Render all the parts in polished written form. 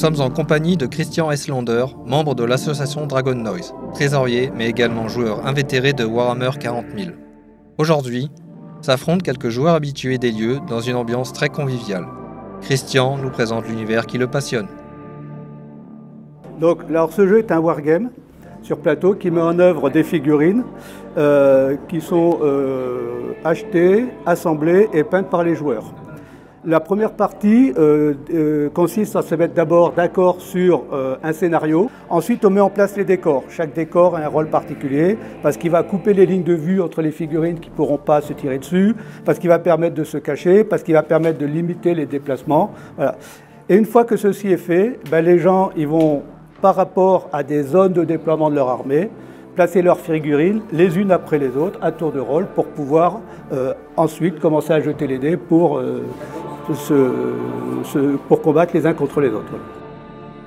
sommes en compagnie de Christian Eslander, membre de l'association Dragon Noise, trésorier mais également joueur invétéré de Warhammer 40 000. Aujourd'hui, s'affrontent quelques joueurs habitués des lieux dans une ambiance très conviviale. Christian nous présente l'univers qui le passionne. Donc, alors ce jeu est un wargame sur plateau qui met en œuvre des figurines qui sont achetées, assemblées et peintes par les joueurs. La première partie consiste à se mettre d'abord d'accord sur un scénario. Ensuite, on met en place les décors. Chaque décor a un rôle particulier parce qu'il va couper les lignes de vue entre les figurines qui ne pourront pas se tirer dessus, parce qu'il va permettre de se cacher, parce qu'il va permettre de limiter les déplacements. Voilà. Et une fois que ceci est fait, les gens ils vont, par rapport à des zones de déploiement de leur armée, placer leurs figurines les unes après les autres à tour de rôle pour pouvoir ensuite commencer à jeter les dés pour combattre les uns contre les autres.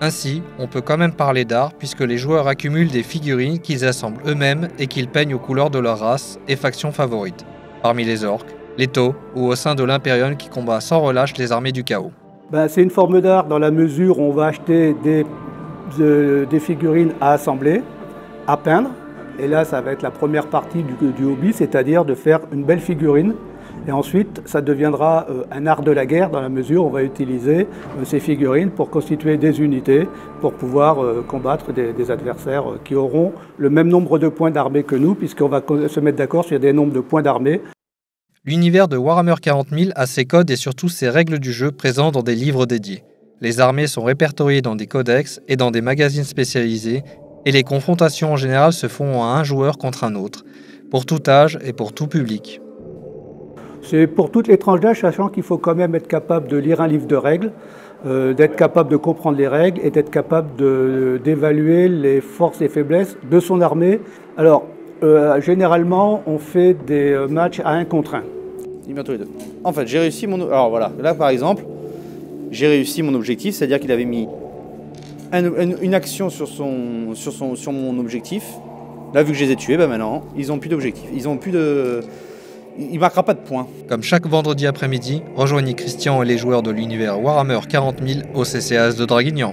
Ainsi, on peut quand même parler d'art puisque les joueurs accumulent des figurines qu'ils assemblent eux-mêmes et qu'ils peignent aux couleurs de leur race et faction favorite, parmi les orques, les taux ou au sein de l'Imperium qui combat sans relâche les armées du chaos. C'est une forme d'art dans la mesure où on va acheter des figurines à assembler, à peindre, et là ça va être la première partie du hobby, c'est-à-dire de faire une belle figurine. Et ensuite, ça deviendra un art de la guerre dans la mesure où on va utiliser ces figurines pour constituer des unités, pour pouvoir combattre des adversaires qui auront le même nombre de points d'armée que nous, puisqu'on va se mettre d'accord sur des nombres de points d'armée. L'univers de Warhammer 40 000 a ses codes et surtout ses règles du jeu présents dans des livres dédiés. Les armées sont répertoriées dans des codex et dans des magazines spécialisés, et les confrontations en général se font à un joueur contre un autre, pour tout âge et pour tout public. C'est pour toutes les tranches d'âge, sachant qu'il faut quand même être capable de lire un livre de règles, d'être capable de comprendre les règles et d'être capable d'évaluer les forces et faiblesses de son armée. Alors, généralement, on fait des matchs à 1 contre 1. Tous les deux. En fait, j'ai réussi mon... Alors voilà, là par exemple, j'ai réussi mon objectif, c'est-à-dire qu'il avait mis une action sur mon objectif. Là, vu que je les ai tués, maintenant, ils n'ont plus d'objectif. Il ne marquera pas de points. Comme chaque vendredi après-midi, rejoignez Christian et les joueurs de l'univers Warhammer 40 000 au CCAS de Draguignan.